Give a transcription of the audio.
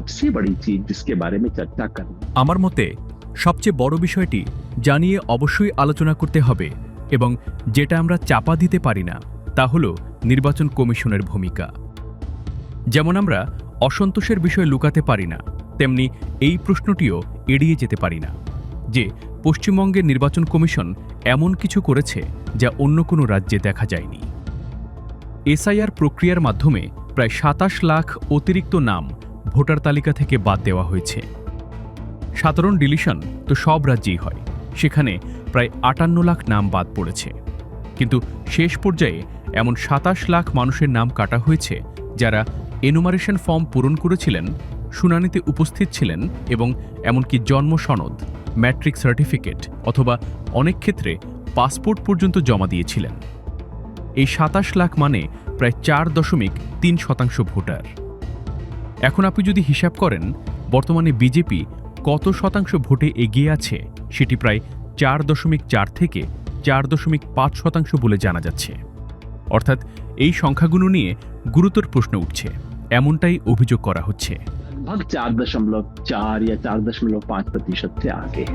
सबसे बड़ी चीज जिसके बारे में चर्चा करना। আমার মতে সবচেয়ে বড় বিষয়টি জানিয়ে অবশ্যই আলোচনা করতে হবে এবং যেটা আমরা চাপা দিতে পারি না তা হলো নির্বাচন কমিশনের ভূমিকা। যেমন আমরা অসন্তোষের বিষয় লুকাতে পারি না, তেমনি এই প্রশ্নটিও এড়িয়ে যেতে পারি না যে পশ্চিমবঙ্গের নির্বাচন কমিশন এমন কিছু করেছে যা অন্য কোনো রাজ্যে দেখা যায়নি। এসআইআর প্রক্রিয়ার মাধ্যমে প্রায় ২৭ লাখ অতিরিক্ত নাম ভোটার তালিকা থেকে বাদ দেওয়া হয়েছে। সাধারণ ডিলিশন তো সব রাজ্যেই হয়, সেখানে প্রায় ৫৮ লাখ নাম বাদ পড়েছে। কিন্তু শেষ পর্যায়ে এমন ২৭ লাখ মানুষের নাম কাটা হয়েছে যারা এনুমারেশন ফর্ম পূরণ করেছিলেন, শুনানিতে উপস্থিত ছিলেন এবং এমনকি জন্ম সনদ, ম্যাট্রিক সার্টিফিকেট অথবা অনেক ক্ষেত্রে পাসপোর্ট পর্যন্ত জমা দিয়েছিলেন। এই ২৭ লাখ মানে প্রায় ৪.৩% ভোটার। এখন আপনি যদি হিসাব করেন বর্তমানে বিজেপি কত শতাংশ ভোটে এগিয়ে আছে, সেটি প্রায় ৪.৪ থেকে ৪.৫% বলে জানা যাচ্ছে। অর্থাৎ এই সংখ্যাগুলো নিয়ে গুরুতর প্রশ্ন উঠছে, এমনটাই অভিযোগ করা হচ্ছে। लगभग 4.4 या 4.5% से आगे।